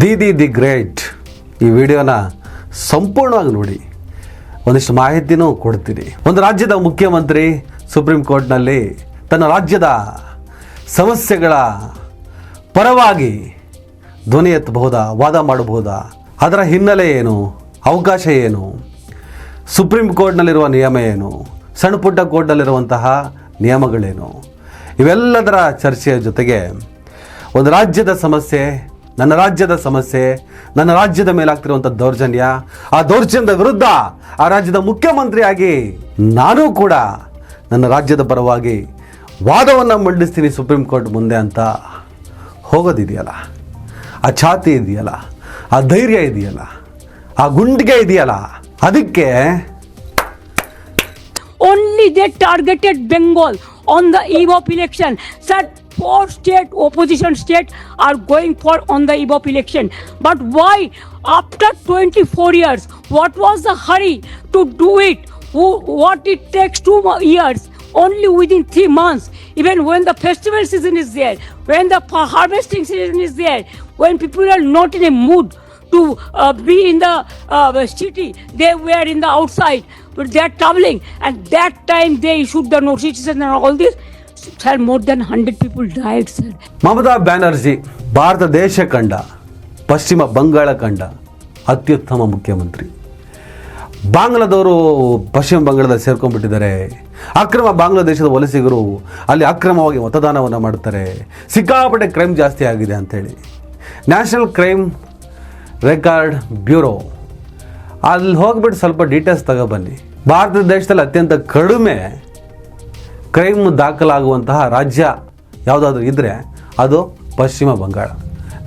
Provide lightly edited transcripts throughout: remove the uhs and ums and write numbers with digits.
The great ಈ ವಿಡಿಯೋನ ಸಂಪೂರ್ಣವಾಗಿ ನೋಡಿ, ಒಂದಿಷ್ಟು ಮಾಹಿತಿನೂ ಕೊಡ್ತೀನಿ. ಒಂದು ರಾಜ್ಯದ ಮುಖ್ಯಮಂತ್ರಿ ಸುಪ್ರೀಂ ಕೋರ್ಟ್ನಲ್ಲಿ ತನ್ನ ರಾಜ್ಯದ ಸಮಸ್ಯೆಗಳ ಪರವಾಗಿ ಧ್ವನಿ ಎತ್ತಬಹುದಾ, ವಾದ ಮಾಡಬಹುದಾ, ಅದರ ಹಿನ್ನೆಲೆ ಏನು, ಅವಕಾಶ ಏನು, ಸುಪ್ರೀಂ ಕೋರ್ಟ್ನಲ್ಲಿರುವ ನಿಯಮ ಏನು, ಸಣ್ಣ ಪುಟ್ಟ ಕೋರ್ಟ್ನಲ್ಲಿರುವಂತಹ ನಿಯಮಗಳೇನು, ಇವೆಲ್ಲದರ ಚರ್ಚೆಯ ಜೊತೆಗೆ ಒಂದು ರಾಜ್ಯದ ಸಮಸ್ಯೆ, ನನ್ನ ರಾಜ್ಯದ ಸಮಸ್ಯೆ, ನನ್ನ ರಾಜ್ಯದ ಮೇಲಾಗ್ತಿರುವಂಥ ದೌರ್ಜನ್ಯ, ಆ ದೌರ್ಜನ್ಯದ ವಿರುದ್ಧ ಆ ರಾಜ್ಯದ ಮುಖ್ಯಮಂತ್ರಿಯಾಗಿ ನಾನು ಕೂಡ ನನ್ನ ರಾಜ್ಯದ ಪರವಾಗಿ ವಾದವನ್ನು ಮಂಡಿಸ್ತೀನಿ ಸುಪ್ರೀಂ ಕೋರ್ಟ್ ಮುಂದೆ ಅಂತ ಹೋಗೋದಿದೆಯಲ್ಲ, ಆ ಛಾತಿ ಇದೆಯಲ್ಲ, ಆ ಧೈರ್ಯ ಇದೆಯಲ್ಲ, ಆ ಗುಂಡಿಗೆ ಇದೆಯಲ್ಲ, ಅದಕ್ಕೆ only they targeted Bengal on the eve of election. Said 4 state opposition state are going for on the eve of election. But why after 24 years? What was the hurry to do it? What it takes 2 years? Only within 3 months. Even when the festival season is there, when the harvesting season is there, when people are not in a mood to be in the city, they were in the outside, but they are traveling, and that time they issued the notices and all this. Sir, more than 100 people died, sir. Mamata Banerjee Bharat ದೇಶ ಕಂಡ, ಪಶ್ಚಿಮ ಬಂಗಾಳ ಕಂಡ ಅತ್ಯುತ್ತಮ ಮುಖ್ಯಮಂತ್ರಿ. ಬಾಂಗ್ಲಾದವರು ಪಶ್ಚಿಮ ಬಂಗಾಳದಲ್ಲಿ ಸೇರ್ಕೊಂಡ್ಬಿಟ್ಟಿದ್ದಾರೆ. ಅಕ್ರಮ ಬಾಂಗ್ಲಾದೇಶದ ವಲಸಿಗರು ಅಲ್ಲಿ ಅಕ್ರಮವಾಗಿ ಮತದಾನವನ್ನು ಮಾಡ್ತಾರೆ. ಸಿಕ್ಕಾಪಟ್ಟೆ ಕ್ರೈಮ್ ಜಾಸ್ತಿ ಆಗಿದೆ ಅಂಥೇಳಿ ನ್ಯಾಷನಲ್ ಕ್ರೈಮ್ ರೆಕಾರ್ಡ್ ಬ್ಯೂರೋ ಅಲ್ಲಿ ಹೋಗ್ಬಿಟ್ಟು ಸ್ವಲ್ಪ ಡೀಟೇಲ್ಸ್ ತಗೊಬನ್ನಿ. ಭಾರತ ದೇಶದಲ್ಲಿ ಅತ್ಯಂತ ಕಡಿಮೆ ಕ್ರೈಮ್ ದಾಖಲಾಗುವಂತಹ ರಾಜ್ಯ ಯಾವುದಾದ್ರೂ ಇದ್ದರೆ ಅದು ಪಶ್ಚಿಮ ಬಂಗಾಳ.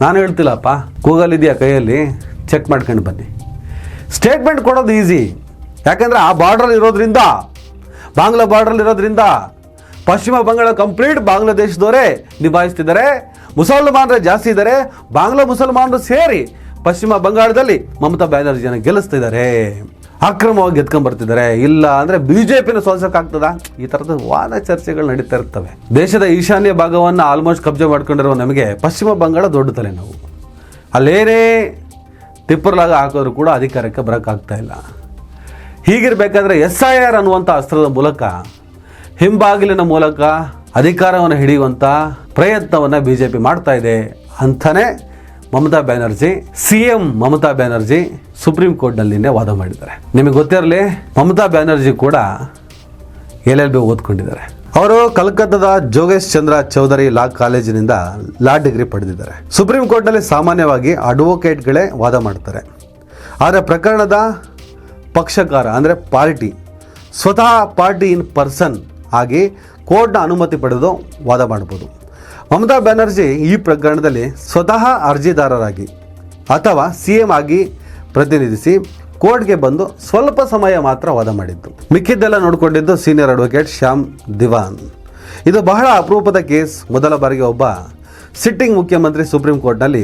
ನಾನು ಹೇಳ್ತಿಲ್ಲಪ್ಪ, ಗೂಗಲ್ ಇದೆಯಾ ಕೈಯಲ್ಲಿ, ಚೆಕ್ ಮಾಡ್ಕೊಂಡು ಬನ್ನಿ. ಸ್ಟೇಟ್ಮೆಂಟ್ ಕೊಡೋದು ಈಸಿ, ಯಾಕಂದರೆ ಆ ಬಾರ್ಡ್ರಲ್ಲಿ ಇರೋದ್ರಿಂದ, ಬಾಂಗ್ಲಾ ಬಾರ್ಡ್ರಲ್ಲಿ ಇರೋದ್ರಿಂದ ಪಶ್ಚಿಮ ಬಂಗಾಳ ಕಂಪ್ಲೀಟ್ ಬಾಂಗ್ಲಾದೇಶದವರೇ ನಿಭಾಯಿಸ್ತಿದ್ದಾರೆ. ಮುಸಲ್ಮಾನರೇ ಜಾಸ್ತಿ ಇದ್ದಾರೆ. ಬಾಂಗ್ಲಾ ಮುಸಲ್ಮಾನರು ಸೇರಿ ಪಶ್ಚಿಮ ಬಂಗಾಳದಲ್ಲಿ ಮಮತಾ ಬ್ಯಾನರ್ಜಿಯನ್ನು ಗೆಲ್ಲಿಸ್ತಿದ್ದಾರೆ, ಅಕ್ರಮವಾಗಿ ಗೆದ್ಕೊಂಡ್ಬರ್ತಿದ್ದಾರೆ. ಇಲ್ಲ ಅಂದರೆ BJPನ ಸೋಲ್ಸೋಕ್ಕಾಗ್ತದ? ಈ ಥರದ ವಾದ ಚರ್ಚೆಗಳು ನಡೀತಾ ಇರ್ತವೆ. ದೇಶದ ಈಶಾನ್ಯ ಭಾಗವನ್ನು ಆಲ್ಮೋಸ್ಟ್ ಕಬ್ಜೆ ಮಾಡ್ಕೊಂಡಿರುವ ನಮಗೆ ಪಶ್ಚಿಮ ಬಂಗಾಳ ದೊಡ್ಡ ತಲೆನೋವು. ಅಲ್ಲೇನೇ ತಿಪ್ಪರ್ಲಾಗ ಹಾಕೋದ್ರು ಕೂಡ ಅಧಿಕಾರಕ್ಕೆ ಬರೋಕ್ಕಾಗ್ತಾ ಇಲ್ಲ. ಹೀಗಿರಬೇಕಾದ್ರೆ SIR ಅನ್ನುವಂಥ ಅಸ್ತ್ರದ ಮೂಲಕ, ಹಿಂಬಾಗಿಲಿನ ಮೂಲಕ ಅಧಿಕಾರವನ್ನು ಹಿಡಿಯುವಂಥ ಪ್ರಯತ್ನವನ್ನು BJP ಮಾಡ್ತಾ ಇದೆ ಅಂತಾನೆ ಮಮತಾ ಬ್ಯಾನರ್ಜಿ, CM ಮಮತಾ ಬ್ಯಾನರ್ಜಿ ಸುಪ್ರೀಂ ಕೋರ್ಟ್ನಲ್ಲಿ ವಾದ ಮಾಡಿದ್ದಾರೆ. ನಿಮಗೆ ಗೊತ್ತಿರಲಿ, ಮಮತಾ ಬ್ಯಾನರ್ಜಿ ಕೂಡ LLB ಓದ್ಕೊಂಡಿದ್ದಾರೆ. ಅವರು ಕಲ್ಕತ್ತಾದ ಜೋಗೇಶ್ ಚಂದ್ರ ಚೌಧರಿ ಲಾ ಕಾಲೇಜಿನಿಂದ ಲಾ ಡಿಗ್ರಿ ಪಡೆದಿದ್ದಾರೆ. ಸುಪ್ರೀಂ ಕೋರ್ಟ್ನಲ್ಲಿ ಸಾಮಾನ್ಯವಾಗಿ ಅಡ್ವೊಕೇಟ್ಗಳೇ ವಾದ ಮಾಡ್ತಾರೆ. ಆದರೆ ಪ್ರಕರಣದ ಪಕ್ಷಕಾರ ಅಂದರೆ ಪಾರ್ಟಿ ಸ್ವತಃ ಪಾರ್ಟಿ ಇನ್ ಪರ್ಸನ್ ಆಗಿ ಕೋರ್ಟ್ನ ಅನುಮತಿ ಪಡೆದು ವಾದ ಮಾಡ್ಬೋದು. ಮಮತಾ ಬ್ಯಾನರ್ಜಿ ಈ ಪ್ರಕರಣದಲ್ಲಿ ಸ್ವತಃ ಅರ್ಜಿದಾರರಾಗಿ ಅಥವಾ CM ಆಗಿ ಪ್ರತಿನಿಧಿಸಿ ಕೋರ್ಟ್ಗೆ ಬಂದು ಸ್ವಲ್ಪ ಸಮಯ ಮಾತ್ರ ವಾದ ಮಾಡಿದ್ದು. ಮಿಕ್ಕಿದ್ದೆಲ್ಲ ನೋಡಿಕೊಂಡಿದ್ದು ಸೀನಿಯರ್ ಅಡ್ವೊಕೇಟ್ ಶ್ಯಾಮ್ ದಿವಾನ್. ಇದು ಬಹಳ ಅಪರೂಪದ ಕೇಸ್. ಮೊದಲ ಬಾರಿಗೆ ಒಬ್ಬ ಸಿಟ್ಟಿಂಗ್ ಮುಖ್ಯಮಂತ್ರಿ ಸುಪ್ರೀಂ ಕೋರ್ಟ್ನಲ್ಲಿ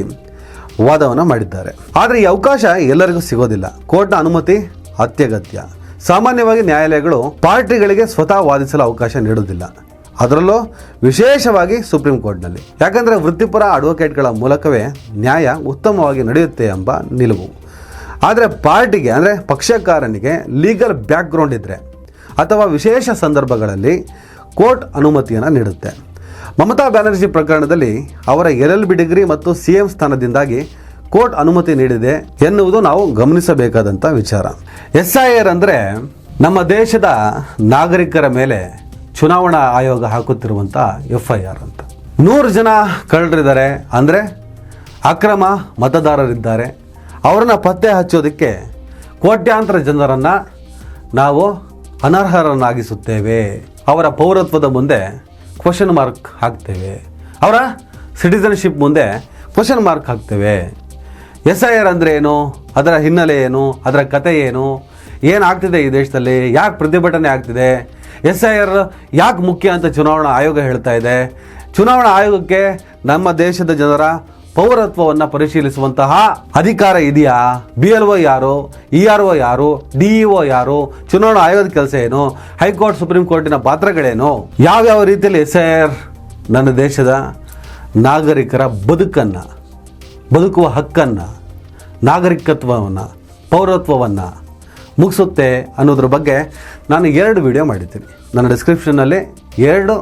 ವಾದವನ್ನು ಮಾಡಿದ್ದಾರೆ. ಆದರೆ ಈ ಅವಕಾಶ ಎಲ್ಲರಿಗೂ ಸಿಗೋದಿಲ್ಲ. ಕೋರ್ಟ್ನ ಅನುಮತಿ ಅತ್ಯಗತ್ಯ. ಸಾಮಾನ್ಯವಾಗಿ ನ್ಯಾಯಾಲಯಗಳು ಪಾರ್ಟಿಗಳಿಗೆ ಸ್ವತಃ ವಾದಿಸಲು ಅವಕಾಶ ನೀಡುವುದಿಲ್ಲ, ಅದರಲ್ಲೂ ವಿಶೇಷವಾಗಿ ಸುಪ್ರೀಂ ಕೋರ್ಟ್ನಲ್ಲಿ. ಯಾಕಂದರೆ ವೃತ್ತಿಪರ ಅಡ್ವೊಕೇಟ್ಗಳ ಮೂಲಕವೇ ನ್ಯಾಯ ಉತ್ತಮವಾಗಿ ನಡೆಯುತ್ತೆ ಎಂಬ ನಿಲುವು. ಆದರೆ ಪಾರ್ಟಿಗೆ ಅಂದರೆ ಪಕ್ಷಕಾರನಿಗೆ ಲೀಗಲ್ ಬ್ಯಾಕ್ಗ್ರೌಂಡ್ ಇದ್ದರೆ ಅಥವಾ ವಿಶೇಷ ಸಂದರ್ಭಗಳಲ್ಲಿ ಕೋರ್ಟ್ ಅನುಮತಿಯನ್ನು ನೀಡುತ್ತೆ. ಮಮತಾ ಬ್ಯಾನರ್ಜಿ ಪ್ರಕರಣದಲ್ಲಿ ಅವರ LLB ಡಿಗ್ರಿ ಮತ್ತು CM ಸ್ಥಾನದಿಂದಾಗಿ ಕೋರ್ಟ್ ಅನುಮತಿ ನೀಡಿದೆ ಎನ್ನುವುದು ನಾವು ಗಮನಿಸಬೇಕಾದಂಥ ವಿಚಾರ. SIR ಅಂದರೆ ನಮ್ಮ ದೇಶದ ನಾಗರಿಕರ ಮೇಲೆ ಚುನಾವಣಾ ಆಯೋಗ ಹಾಕುತ್ತಿರುವಂಥ FIR ಅಂತ. 100 ಜನ ಕಳ್ಳರಿದ್ದಾರೆ ಅಂದರೆ ಅಕ್ರಮ ಮತದಾರರಿದ್ದಾರೆ. ಅವರನ್ನು ಪತ್ತೆ ಹಚ್ಚೋದಕ್ಕೆ ಕೋಟ್ಯಾಂತರ ಜನರನ್ನು ನಾವು ಅನರ್ಹರನ್ನಾಗಿಸುತ್ತೇವೆ. ಅವರ ಪೌರತ್ವದ ಮುಂದೆ ಕ್ವಶನ್ ಮಾರ್ಕ್ ಹಾಕ್ತೇವೆ. ಅವರ ಸಿಟಿಸನ್ಶಿಪ್ ಮುಂದೆ ಕ್ವಶನ್ ಮಾರ್ಕ್ ಹಾಕ್ತೇವೆ. SIR ಅಂದರೆ ಏನು, ಅದರ ಹಿನ್ನೆಲೆ ಏನು, ಅದರ ಕತೆ ಏನು, ಏನಾಗ್ತಿದೆ ಈ ದೇಶದಲ್ಲಿ, ಯಾಕೆ ಪ್ರತಿಭಟನೆ ಆಗ್ತಿದೆ, SIR ಯಾಕೆ ಮುಖ್ಯ ಅಂತ ಚುನಾವಣಾ ಆಯೋಗ ಹೇಳ್ತಾ ಇದೆ. ಚುನಾವಣಾ ಆಯೋಗಕ್ಕೆ ನಮ್ಮ ದೇಶದ ಜನರ ಪೌರತ್ವವನ್ನು ಪರಿಶೀಲಿಸುವಂತಹ ಅಧಿಕಾರ ಇದೆಯಾ? BLO ಯಾರು, ERO ಯಾರು, DEO ಯಾರು, ಚುನಾವಣಾ ಆಯೋಗದ ಕೆಲಸ ಏನು, ಹೈಕೋರ್ಟ್ ಸುಪ್ರೀಂ ಕೋರ್ಟಿನ ಪಾತ್ರಗಳೇನು, ಯಾವ್ಯಾವ ರೀತಿಯಲ್ಲಿ SIR ನನ್ನ ದೇಶದ ನಾಗರಿಕರ ಬದುಕನ್ನು ಬದುಕುವ ಹಕ್ಕನ್ನು, ನಾಗರಿಕತ್ವವನ್ನು, ಪೌರತ್ವವನ್ನು ಮುಗಿಸುತ್ತೆ ಅನ್ನೋದ್ರ ಬಗ್ಗೆ ನಾನು 2 ವಿಡಿಯೋ ಮಾಡಿದ್ದೀನಿ. ನನ್ನ ಡಿಸ್ಕ್ರಿಪ್ಷನ್ನಲ್ಲಿ 2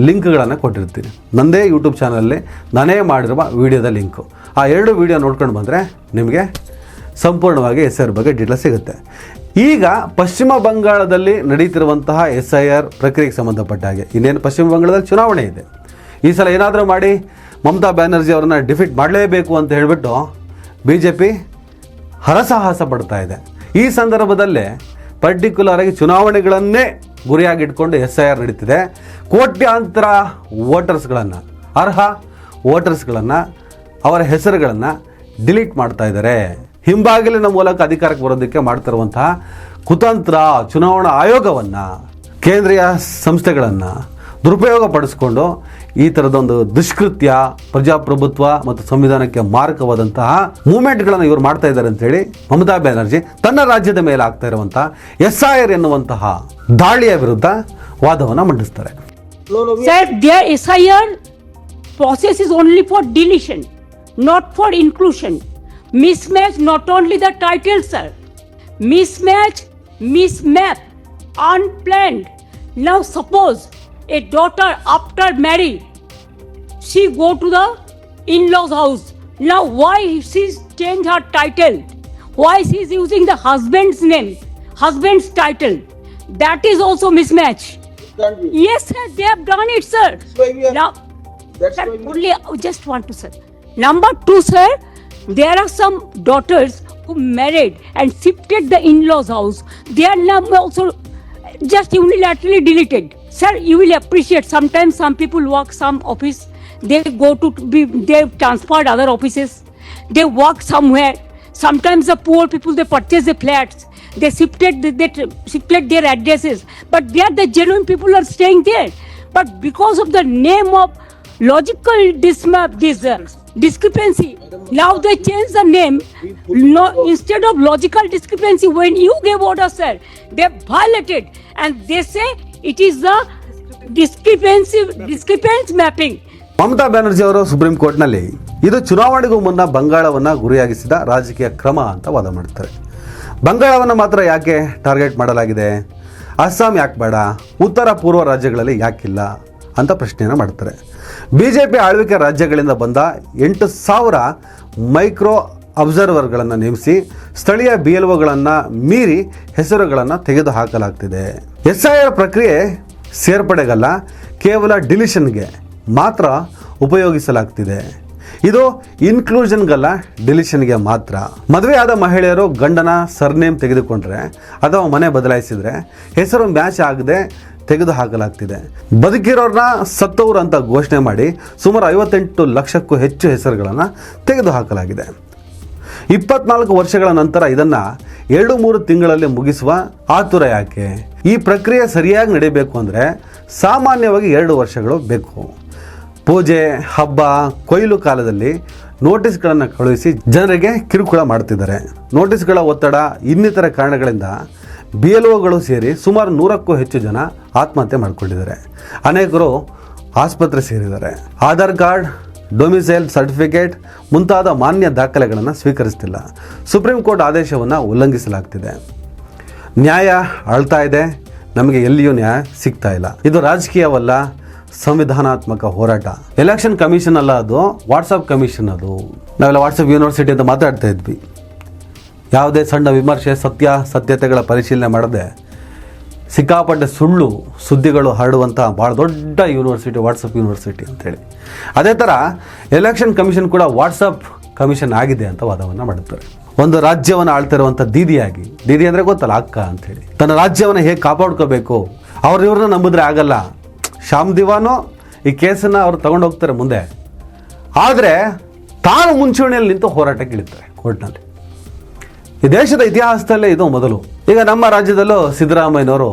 ಲಿಂಕ್ಗಳನ್ನು ಕೊಟ್ಟಿರ್ತೀನಿ. ನನ್ನದೇ ಯೂಟ್ಯೂಬ್ ಚಾನಲಲ್ಲಿ ನಾನೇ ಮಾಡಿರುವ ವಿಡಿಯೋದ ಲಿಂಕು. ಆ 2 ವಿಡಿಯೋ ನೋಡ್ಕೊಂಡು ಬಂದರೆ ನಿಮಗೆ ಸಂಪೂರ್ಣವಾಗಿ SIR ಬಗ್ಗೆ ಡೀಟೇಲ್ ಸಿಗುತ್ತೆ. ಈಗ ಪಶ್ಚಿಮ ಬಂಗಾಳದಲ್ಲಿ ನಡೀತಿರುವಂತಹ SIR ಪ್ರಕ್ರಿಯೆಗೆ ಸಂಬಂಧಪಟ್ಟ ಹಾಗೆ ಇನ್ನೇನು ಪಶ್ಚಿಮ ಬಂಗಾಳದಲ್ಲಿ ಚುನಾವಣೆ ಇದೆ. ಈ ಸಲ ಏನಾದರೂ ಮಾಡಿ ಮಮತಾ ಬ್ಯಾನರ್ಜಿ ಅವರನ್ನು ಡಿಫೀಟ್ ಮಾಡಲೇಬೇಕು ಅಂತ ಹೇಳಿಬಿಟ್ಟು BJP ಹರಸಾಹಸ ಪಡ್ತಾ ಇದೆ. ಈ ಸಂದರ್ಭದಲ್ಲೇ ಪರ್ಟಿಕ್ಯುಲರ್ ಆಗಿ ಚುನಾವಣೆಗಳನ್ನೇ ಗುರಿಯಾಗಿಟ್ಕೊಂಡು SIR ನಡೀತಿದೆ. ಕೋಟ್ಯಾಂತರ ವೋಟರ್ಸ್ಗಳನ್ನು, ಅರ್ಹ ವೋಟರ್ಸ್ಗಳನ್ನು, ಅವರ ಹೆಸರುಗಳನ್ನು ಡಿಲೀಟ್ ಮಾಡ್ತಾ ಇದ್ದಾರೆ. ಹಿಂಬಾಗಿಲಿನ ಮೂಲಕ ಅಧಿಕಾರಕ್ಕೆ ಬರೋದಕ್ಕೆ ಮಾಡ್ತಿರುವಂತಹ ಕುತಂತ್ರ ಚುನಾವಣಾ ಆಯೋಗವನ್ನು, ಕೇಂದ್ರೀಯ ಸಂಸ್ಥೆಗಳನ್ನು ದುರುಪಯೋಗ ಪಡಿಸ್ಕೊಂಡು ಈ ಥರದೊಂದು ದುಷ್ಕೃತ್ಯ, ಪ್ರಜಾಪ್ರಭುತ್ವ ಮತ್ತು ಸಂವಿಧಾನಕ್ಕೆ ಮಾರಕವಾದಂತಹ ಮೂವ್ಮೆಂಟ್ಗಳನ್ನು ಇವರು ಮಾಡ್ತಾ ಇದ್ದಾರೆ ಅಂತೇಳಿ ಮಮತಾ ಬ್ಯಾನರ್ಜಿ ತನ್ನ ರಾಜ್ಯದ ಮೇಲೆ ಆಗ್ತಾ ಇರುವಂತಹ SIR ಎನ್ನುವಂತಹ ದಾಳಿಯ ವಿರುದ್ಧ ವಾದವನ್ನು ಮಂಡಿಸ್ತಾರೆ. Sir, their SIR process is only for deletion, not for inclusion. Mismatch not only the title, sir. Mismatch, mismap, unplanned. Now suppose a daughter after marriage, she go to the in-laws house. Now why she's changed her title? Why she's using the husband's name, husband's title? That is also mismatch. Can't be. Yes, sir, they have done it, sir. That's why we are. Now, That's sir, why we. only just want to, sir. Number 2, sir, there are some daughters who married and shifted the in-laws house. They are now also just unilaterally deleted. Sir, you will appreciate sometimes some people work some office, they go to be, they transferred other offices, they work somewhere. Sometimes the poor people, they purchase the flats, they shifted their addresses, but there the genuine people are staying there. But because of the name of logical discrepancy, now they change the name. No, instead of logical discrepancy, when you gave order, sir, they violated and they say it is the discrepancy mapping. Mamata Banerjee ಅವರು supreme ಕೋರ್ಟ್ನಲ್ಲಿ ಇದು ಚುನಾವಣೆಗೂ ಮುನ್ನ ಬಂಗಾಳವನ್ನು ಗುರಿಯಾಗಿಸಿದ ರಾಜಕೀಯ ಕ್ರಮ ಅಂತ ವಾದ ಮಾಡ್ತಾರೆ. ಬಂಗಾಳವನ್ನು ಮಾತ್ರ ಯಾಕೆ ಟಾರ್ಗೆಟ್ ಮಾಡಲಾಗಿದೆ, ಅಸ್ಸಾಂ ಯಾಕೆ ಬೇಡ, ಉತ್ತರ ಪೂರ್ವ ರಾಜ್ಯಗಳಲ್ಲಿ ಯಾಕಿಲ್ಲ ಅಂತ ಪ್ರಶ್ನೆಯನ್ನು ಮಾಡ್ತಾರೆ. BJP ಆಳ್ವಿಕೆ ರಾಜ್ಯಗಳಿಂದ ಬಂದ 8,000 ಮೈಕ್ರೋ ಅಬ್ಸರ್ವರ್ಗಳನ್ನು ನೇಮಿಸಿ ಸ್ಥಳೀಯ BLOಗಳನ್ನು ಮೀರಿ ಹೆಸರುಗಳನ್ನು ತೆಗೆದುಹಾಕಲಾಗ್ತಿದೆ. SIR ಪ್ರಕ್ರಿಯೆ ಸೇರ್ಪಡೆಗಲ್ಲ, ಕೇವಲ ಡಿಲಿಷನ್ಗೆ ಮಾತ್ರ ಉಪಯೋಗಿಸಲಾಗ್ತಿದೆ. ಇದು ಇನ್ಕ್ಲೂಷನ್ಗಲ್ಲ, ಡಿಲಿಷನ್ಗೆ ಮಾತ್ರ. ಮದುವೆಯಾದ ಮಹಿಳೆಯರು ಗಂಡನ ಸರ್ನೇಮ್ ತೆಗೆದುಕೊಂಡ್ರೆ ಅಥವಾ ಮನೆ ಬದಲಾಯಿಸಿದರೆ ಹೆಸರು ಮ್ಯಾಚ್ ಆಗದೆ ತೆಗೆದುಹಾಕಲಾಗ್ತಿದೆ. ಬದುಕಿರೋರನ್ನ ಸತ್ತವರು ಅಂತ ಘೋಷಣೆ ಮಾಡಿ ಸುಮಾರು 58 ಲಕ್ಷಕ್ಕೂ ಹೆಚ್ಚು ಹೆಸರುಗಳನ್ನು ತೆಗೆದುಹಾಕಲಾಗಿದೆ. 24 ವರ್ಷಗಳ ನಂತರ ಇದನ್ನು 2-3 ತಿಂಗಳಲ್ಲಿ ಮುಗಿಸುವ ಆತುರ ಯಾಕೆ? ಈ ಪ್ರಕ್ರಿಯೆ ಸರಿಯಾಗಿ ನಡೀಬೇಕು ಅಂದರೆ ಸಾಮಾನ್ಯವಾಗಿ 2 ವರ್ಷಗಳು ಬೇಕು. ಪೂಜೆ, ಹಬ್ಬ, ಕೊಯ್ಲು ಕಾಲದಲ್ಲಿ ನೋಟಿಸ್ಗಳನ್ನು ಕಳುಹಿಸಿ ಜನರಿಗೆ ಕಿರುಕುಳ ಮಾಡ್ತಿದ್ದಾರೆ. ನೋಟಿಸ್ಗಳ ಒತ್ತಡ, ಇನ್ನಿತರ ಕಾರಣಗಳಿಂದ BLOಗಳು ಸೇರಿ ಸುಮಾರು 100ಕ್ಕೂ ಹೆಚ್ಚು ಜನ ಆತ್ಮಹತ್ಯೆ ಮಾಡಿಕೊಂಡಿದ್ದಾರೆ. ಅನೇಕರು ಆಸ್ಪತ್ರೆ ಸೇರಿದ್ದಾರೆ. ಆಧಾರ್ ಕಾರ್ಡ್, ಡೊಮಿಸೈಲ್ ಸರ್ಟಿಫಿಕೇಟ್ ಮುಂತಾದ ಮಾನ್ಯ ದಾಖಲೆಗಳನ್ನು ಸ್ವೀಕರಿಸ್ತಿಲ್ಲ. ಸುಪ್ರೀಂ ಕೋರ್ಟ್ ಆದೇಶವನ್ನು ಉಲ್ಲಂಘಿಸಲಾಗ್ತಿದೆ. ನ್ಯಾಯ ಆಳ್ತಾ ಇದೆ, ನಮಗೆ ಎಲ್ಲಿಯೂ ನ್ಯಾಯ ಸಿಗ್ತಾ ಇಲ್ಲ. ಇದು ರಾಜಕೀಯವಲ್ಲ, ಸಂವಿಧಾನಾತ್ಮಕ ಹೋರಾಟ. ಎಲೆಕ್ಷನ್ ಕಮಿಷನ್ ಅಲ್ಲ, ಅದು ವಾಟ್ಸಪ್ ಕಮಿಷನ್. ಅದು ನಾವೆಲ್ಲ ವಾಟ್ಸಪ್ ಯೂನಿವರ್ಸಿಟಿ ಅಂತ ಮಾತಾಡ್ತಾ ಇದ್ವಿ. ಯಾವುದೇ ಸಣ್ಣ ವಿಮರ್ಶೆ, ಸತ್ಯತೆಗಳ ಪರಿಶೀಲನೆ ಮಾಡದೆ ಸಿಕ್ಕಾಪಟ್ಟೆ ಸುಳ್ಳು ಸುದ್ದಿಗಳು ಹರಡುವಂಥ ಭಾಳ ದೊಡ್ಡ ಯೂನಿವರ್ಸಿಟಿ ವಾಟ್ಸಪ್ ಯೂನಿವರ್ಸಿಟಿ ಅಂತೇಳಿ. ಅದೇ ಥರ ಎಲೆಕ್ಷನ್ ಕಮಿಷನ್ ಕೂಡ ವಾಟ್ಸಪ್ ಕಮಿಷನ್ ಆಗಿದೆ ಅಂತ ವಾದವನ್ನು ಮಾಡುತ್ತಾರೆ. ಒಂದು ರಾಜ್ಯವನ್ನು ಆಳ್ತಿರುವಂಥ ದೀದಿ ಅಂದರೆ ಗೊತ್ತಲ್ಲ, ಅಕ್ಕ ಅಂಥೇಳಿ, ತನ್ನ ರಾಜ್ಯವನ್ನು ಹೇಗೆ ಕಾಪಾಡ್ಕೋಬೇಕು, ಇವ್ರನ್ನ ನಂಬಿದ್ರೆ ಆಗಲ್ಲ. ಶ್ಯಾಮ್ ದಿವಾನು ಈ ಕೇಸನ್ನು ಅವರು ತಗೊಂಡು ಹೋಗ್ತಾರೆ ಮುಂದೆ, ಆದರೆ ತಾನು ಮುಂಚೂಣಿಯಲ್ಲಿ ನಿಂತು ಹೋರಾಟಕ್ಕೆ ಇಳಿತಾರೆ ಕೋರ್ಟ್ನಲ್ಲಿ. ಈ ದೇಶದ ಇತಿಹಾಸದಲ್ಲೇ ಇದು ಮೊದಲು. ಈಗ ನಮ್ಮ ರಾಜ್ಯದಲ್ಲೂ ಸಿದ್ದರಾಮಯ್ಯನವರು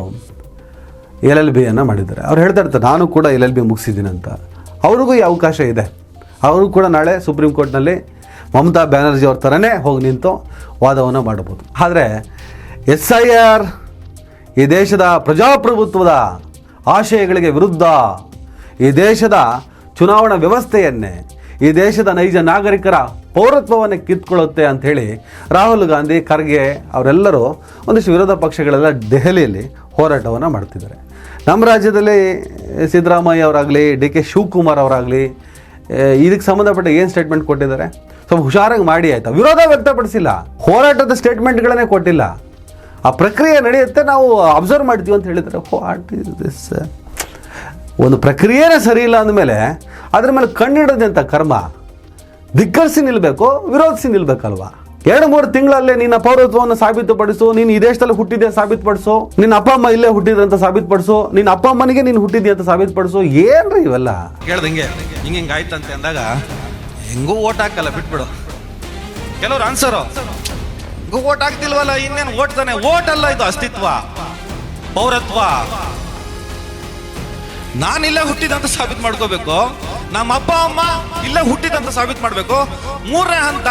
LLB ಮಾಡಿದ್ದಾರೆ. ಅವ್ರು ಹೇಳ್ತಾ ಇರ್ತಾರೆ, ನಾನು ಕೂಡ LLB ಮುಗಿಸಿದ್ದೀನಿ ಅಂತ. ಅವ್ರಿಗೂ ಈ ಅವಕಾಶ ಇದೆ. ಅವರು ಕೂಡ ನಾಳೆ ಸುಪ್ರೀಂ ಕೋರ್ಟ್ನಲ್ಲಿ ಮಮತಾ ಬ್ಯಾನರ್ಜಿ ಅವ್ರ ಥರನೇ ಹೋಗಿ ನಿಂತು ವಾದವನ್ನು ಮಾಡಬಹುದು. ಆದರೆ SIR ಈ ದೇಶದ ಪ್ರಜಾಪ್ರಭುತ್ವದ ಆಶಯಗಳಿಗೆ ವಿರುದ್ಧ, ಈ ದೇಶದ ಚುನಾವಣಾ ವ್ಯವಸ್ಥೆಯನ್ನೇ, ಈ ದೇಶದ ನೈಜ ನಾಗರಿಕರ ಪೌರತ್ವವನ್ನು ಕಿತ್ಕೊಳ್ಳುತ್ತೆ ಅಂಥೇಳಿ ರಾಹುಲ್ ಗಾಂಧಿ, ಖರ್ಗೆ ಅವರೆಲ್ಲರೂ ಒಂದಿಷ್ಟು ವಿರೋಧ ಪಕ್ಷಗಳೆಲ್ಲ ದೆಹಲಿಯಲ್ಲಿ ಹೋರಾಟವನ್ನು ಮಾಡ್ತಿದ್ದಾರೆ. ನಮ್ಮ ರಾಜ್ಯದಲ್ಲಿ ಸಿದ್ದರಾಮಯ್ಯ ಅವರಾಗಲಿ, ಡಿ ಕೆ ಶಿವಕುಮಾರ್ ಅವರಾಗಲಿ ಇದಕ್ಕೆ ಸಂಬಂಧಪಟ್ಟ ಏನು ಸ್ಟೇಟ್ಮೆಂಟ್ ಕೊಟ್ಟಿದ್ದಾರೆ? ಸ್ವಲ್ಪ ಹುಷಾರಾಗಿ ಮಾಡಿ ಆಯಿತಾ. ವಿರೋಧ ವ್ಯಕ್ತಪಡಿಸಿಲ್ಲ, ಹೋರಾಟದ ಸ್ಟೇಟ್ಮೆಂಟ್ಗಳನ್ನೇ ಕೊಟ್ಟಿಲ್ಲ. ಆ ಪ್ರಕ್ರಿಯೆ ನಡೆಯುತ್ತೆ, ನಾವು ಅಬ್ಸರ್ವ್ ಮಾಡ್ತೀವಿ ಅಂತ ಹೇಳಿದರೆ ವಾಟ್ ಈಸ್ ದಿಸ್? ಒಂದು ಪ್ರಕ್ರಿಯೆನೇ ಸರಿ ಇಲ್ಲ ಅಂದಮೇಲೆ ಅದ್ರ ಮೇಲೆ ಕಣ್ಣಿಡೋದಂಥ ಕರ್ಮ. ಧಿಕ್ಕರಿಸಿ ನಿಲ್ಲಬೇಕು, ವಿರೋಧಿಸಿ ನಿಲ್ಬೇಕಲ್ವಾ? 2-3 ತಿಂಗಳಲ್ಲೇ ನಿನ್ನ ಪೌರತ್ವವನ್ನು ಸಾಬೀತುಪಡಿಸು, ನೀನು ಈ ದೇಶದಲ್ಲಿ ಹುಟ್ಟಿದ್ದೆ ಸಾಬೀತುಪಡಿಸು, ನಿನ್ನ ಅಪ್ಪ ಅಮ್ಮ ಇಲ್ಲೇ ಹುಟ್ಟಿದ್ರಂತ ಸಾಬೀತುಪಡಿಸು, ನಿನ್ನ ಅಪ್ಪ ಅಮ್ಮನಿಗೆ ನೀನು ಹುಟ್ಟಿದ್ದೆ ಅಂತ ಸಾಬೀತುಪಡಿಸು. ಏನ್ರಿ ಇವೆಲ್ಲ? ಕೇಳ್ದಂಗೆ ಹಿಂಗೆ ಆಯ್ತಂತೆ ಅಂದಾಗ ಹೆಂಗೂ ಓಟ್ ಹಾಕಲ್ಲ, ಬಿಟ್ಬಿಡು. ಕೆಲವ್ರು ಆನ್ಸರು ಹಿಂಗೂ ಓಟ್ ಹಾಕ್ತಿಲ್ವಲ್ಲ, ಇನ್ನೇನು ಓಟ್ ತಾನೆ? ಓಟ್ ಅಲ್ಲ ಇದು, ಅಸ್ತಿತ್ವ, ಪೌರತ್ವ. ನಾನು ಇಲ್ಲೇ ಹುಟ್ಟಿದಂತ ಸಾಬೀತು ಮಾಡ್ಕೋಬೇಕು, ನಮ್ಮ ಅಪ್ಪ ಅಮ್ಮ ಇಲ್ಲೇ ಹುಟ್ಟಿದಂತ ಸಾಬೀತು ಮಾಡಬೇಕು. 3ನೇ ಹಂತ,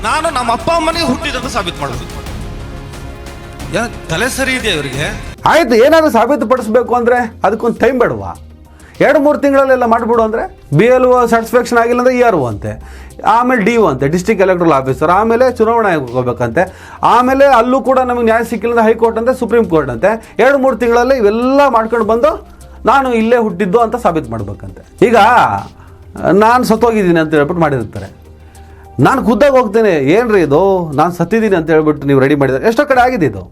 ನಾನು ನಮ್ಮ ಅಪ್ಪ ಅಮ್ಮನಿಗೆ ಹುಟ್ಟಿದಂತ ಸಾಬೀತು ಮಾಡಬೇಕು. ತಲೆ ಸರಿ ಇದೆಯಾ ಇವರಿಗೆ? ಆಯ್ತು, ಏನಾದರೂ ಸಾಬೀತುಪಡಿಸ್ಬೇಕು ಅಂದರೆ ಅದಕ್ಕೊಂದು ಟೈಮ್ ಬೇಡವಾ? 2-3 ತಿಂಗಳಲ್ಲೆಲ್ಲ ಮಾಡಿಬಿಡು ಅಂದರೆ BLO ಸ್ಯಾಟಿಸ್ಫ್ಯಾಕ್ಷನ್ ಆಗಿಲ್ಲ ಅಂದರೆ ERO ಅಂತೆ, ಆಮೇಲೆ DO ಅಂತೆ, ಡಿಸ್ಟ್ರಿಕ್ಟ್ ಎಲೆಕ್ಟ್ರಲ್ ಆಫೀಸರ್, ಆಮೇಲೆ ಚುನಾವಣಾ ಆಯೋಗಕ್ಕೆ ಹೋಗ್ಬೇಕಂತೆ, ಆಮೇಲೆ ಅಲ್ಲೂ ಕೂಡ ನಮಗೆ ನ್ಯಾಯ ಸಿಕ್ಕಿಲ್ಲ ಹೈಕೋರ್ಟ್ ಅಂತೆ, ಸುಪ್ರೀಂ ಕೋರ್ಟ್ ಅಂತೆ. 2-3 ತಿಂಗಳಲ್ಲಿ ಇವೆಲ್ಲ ಮಾಡ್ಕೊಂಡು ಬಂದು ನಾನು ಇಲ್ಲೇ ಹುಟ್ಟಿದ್ದು ಅಂತ ಸಾಬೀತು ಮಾಡ್ಬೇಕಂತೆ. ಈಗ ನಾನು ಸತ್ತೋಗಿದ್ದೀನಿ ಅಂತ ಹೇಳ್ಬಿಟ್ಟು ಮಾಡಿರ್ತಾರೆ, ನಾನು ಖುದ್ದಾಗಿ ಹೋಗ್ತೇನೆ, ಏನ್ರಿ ಇದು ನಾನು ಸತ್ತಿದ್ದೀನಿ ಅಂತ ಹೇಳ್ಬಿಟ್ಟು ನೀವು ರೆಡಿ ಮಾಡಿದ್ದಾರೆ. ಎಷ್ಟೋ ಕಡೆ ಆಗಿದೆ ಇದು.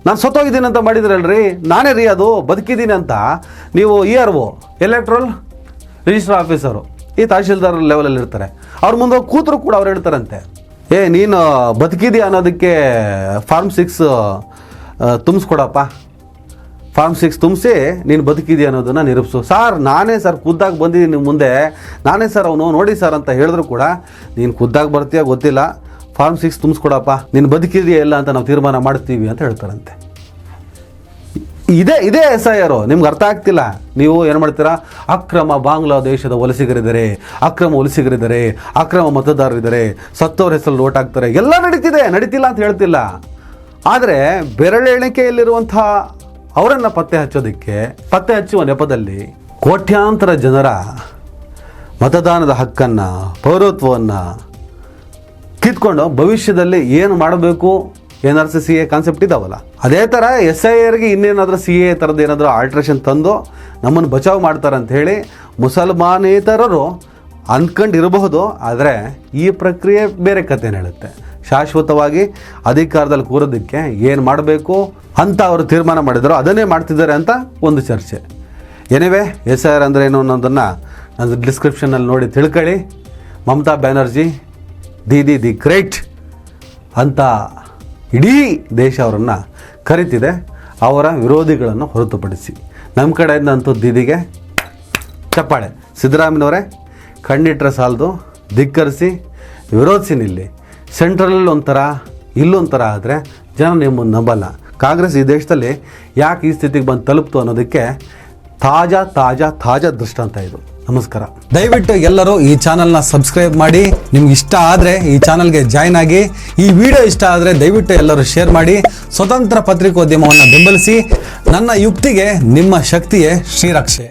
ನಾನು ಸತ್ತೋಗಿದ್ದೀನಿ ಅಂತ ಮಾಡಿದ್ರಲ್ರಿ, ನಾನೇ ರೀ ಅದು ಬದುಕಿದ್ದೀನಿ ಅಂತ. ನೀವು ERO ಎಲೆಕ್ಟ್ರಲ್ ರಿಜಿಸ್ಟರ್ ಆಫೀಸರು ಈ ತಹಶೀಲ್ದಾರ್ ಲೆವೆಲಲ್ಲಿ ಇರ್ತಾರೆ, ಅವ್ರ ಮುಂದೆ ಹೋಗಿ ಕೂತರು ಕೂಡ ಅವ್ರು ಹೇಳ್ತಾರಂತೆ, ನೀನು ಬದುಕಿದೆಯಾ ಅನ್ನೋದಕ್ಕೆ ಫಾರ್ಮ್ 6 ತುಂಬಿಸ್ಕೊಡಪ್ಪ, ಫಾರ್ಮ್ 6 ತುಂಬಿಸಿ ನೀನು ಬದುಕಿದೆಯಾ ಅನ್ನೋದನ್ನು ನಿರೂಪಿಸು. ನಾನೇ ಸರ್ ಖುದ್ದಾಗಿ ಬಂದಿದ್ದೀನಿ ನಿಮ್ಮ ಮುಂದೆ, ನಾನೇ ಸರ್ ಅವನು ನೋಡಿ ಸರ್ ಅಂತ ಹೇಳಿದ್ರು ಕೂಡ ನೀನು ಖುದ್ದಾಗಿ ಬರ್ತೀಯಾ ಗೊತ್ತಿಲ್ಲ, ಫಾರ್ಮ್ 6 ತುಂಬಿಸ್ಕೊಡಪ್ಪ, ನೀನು ಬದುಕಿದೆಯಾ ಇಲ್ಲ ಅಂತ ನಾವು ತೀರ್ಮಾನ ಮಾಡ್ತೀವಿ ಅಂತ ಹೇಳ್ತಾರಂತೆ. ಇದೇ SIR. ನಿಮ್ಗೆ ಅರ್ಥ ಆಗ್ತಿಲ್ಲ. ನೀವು ಏನು ಮಾಡ್ತೀರಾ? ಅಕ್ರಮ ಬಾಂಗ್ಲಾದೇಶದ ವಲಸಿಗರಿದ್ದಾರೆ, ಅಕ್ರಮ ವಲಸಿಗರಿದ್ದಾರೆ, ಅಕ್ರಮ ಮತದಾರರಿದ್ದಾರೆ, ಸತ್ತವ್ರ ಹೆಸರಲ್ಲಿ ಓಟ್ ಹಾಕ್ತಾರೆ, ಎಲ್ಲ ನಡೀತಿಲ್ಲ ಅಂತ ಹೇಳ್ತಿಲ್ಲ. ಆದರೆ ಬೆರಳೆಣಿಕೆಯಲ್ಲಿರುವಂಥ ಅವರನ್ನು ಪತ್ತೆ ಹಚ್ಚುವ ನೆಪದಲ್ಲಿ ಕೋಟ್ಯಾಂತರ ಜನರ ಮತದಾನದ ಹಕ್ಕನ್ನು, ಪೌರತ್ವವನ್ನು ಕಿತ್ಕೊಂಡು ಭವಿಷ್ಯದಲ್ಲಿ ಏನು ಮಾಡಬೇಕು, NRC CA ಕಾನ್ಸೆಪ್ಟ್ ಇದಾವಲ್ಲ, ಅದೇ ಥರ SIRಗೆ ಇನ್ನೇನಾದರೂ CA ಥರದ್ದು ಏನಾದರೂ ಆಲ್ಟ್ರೇಷನ್ ತಂದು ನಮ್ಮನ್ನು ಬಚಾವ್ ಮಾಡ್ತಾರಂತ ಹೇಳಿ ಮುಸಲ್ಮಾನೇತರರು ಅಂದ್ಕೊಂಡಿರಬಹುದು. ಆದರೆ ಈ ಪ್ರಕ್ರಿಯೆ ಬೇರೆ ಕಥೆನ ಹೇಳುತ್ತೆ. ಶಾಶ್ವತವಾಗಿ ಅಧಿಕಾರದಲ್ಲಿ ಕೂರೋದಕ್ಕೆ ಏನು ಮಾಡಬೇಕು ಅಂತ ಅವರು ತೀರ್ಮಾನ ಮಾಡಿದ್ರು, ಅದನ್ನೇ ಮಾಡ್ತಿದ್ದಾರೆ ಅಂತ ಒಂದು ಚರ್ಚೆ. ಎನಿವೆ, SIR ಅಂದರೆ ಏನು ಅನ್ನೋದನ್ನು ನಾನು ಡಿಸ್ಕ್ರಿಪ್ಷನಲ್ಲಿ ನೋಡಿ ತಿಳ್ಕೊಳ್ಳಿ. ಮಮತಾ ಬ್ಯಾನರ್ಜಿ ದಿ ಗ್ರೇಟ್ ಅಂತ ಇಡೀ ದೇಶ ಅವರನ್ನು ಕರೀತಿದೆ, ಅವರ ವಿರೋಧಿಗಳನ್ನು ಹೊರತುಪಡಿಸಿ. ನಮ್ಮ ಕಡೆಯಿಂದಂತೂ ದೀದಿಗೆ ಚಪ್ಪಾಳೆ. ಸಿದ್ದರಾಮಯ್ಯನವರೇ, ಕಣ್ಣಿಟ್ರೆ ಸಾಲದು, ಧಿಕ್ಕರಿಸಿ ವಿರೋಧಿಸಿ ನಿಲ್ಲಿ. ಸೆಂಟ್ರಲಲ್ಲಿ ಒಂಥರ, ಇಲ್ಲೊಂಥರ ಆದರೆ ಜನ ನಿಮ್ಮನ್ನು ನಂಬಲ್ಲ. ಕಾಂಗ್ರೆಸ್ ಈ ದೇಶದಲ್ಲಿ ಯಾಕೆ ಈ ಸ್ಥಿತಿಗೆ ಬಂದು ತಲುಪ್ತು ಅನ್ನೋದಕ್ಕೆ ತಾಜಾ ದೃಷ್ಟಾಂತ ಇದು. ನಮಸ್ಕಾರ. ದಯವಿಟ್ಟು ಎಲ್ಲರೂ ಈ ಚಾನಲ್ನ ಸಬ್ಸ್ಕ್ರೈಬ್ ಮಾಡಿ. ನಿಮ್ಗೆ ಇಷ್ಟ ಆದರೆ ಈ ಚಾನಲ್ಗೆ ಜಾಯ್ನ್ ಆಗಿ. ಈ ವಿಡಿಯೋ ಇಷ್ಟ ಆದರೆ ದಯವಿಟ್ಟು ಎಲ್ಲರೂ ಶೇರ್ ಮಾಡಿ. ಸ್ವತಂತ್ರ ಪತ್ರಿಕೋದ್ಯಮವನ್ನು ಬೆಂಬಲಿಸಿ. ನನ್ನ ಯುಕ್ತಿಗೆ ನಿಮ್ಮ ಶಕ್ತಿಯೇ ಶ್ರೀರಕ್ಷೆ.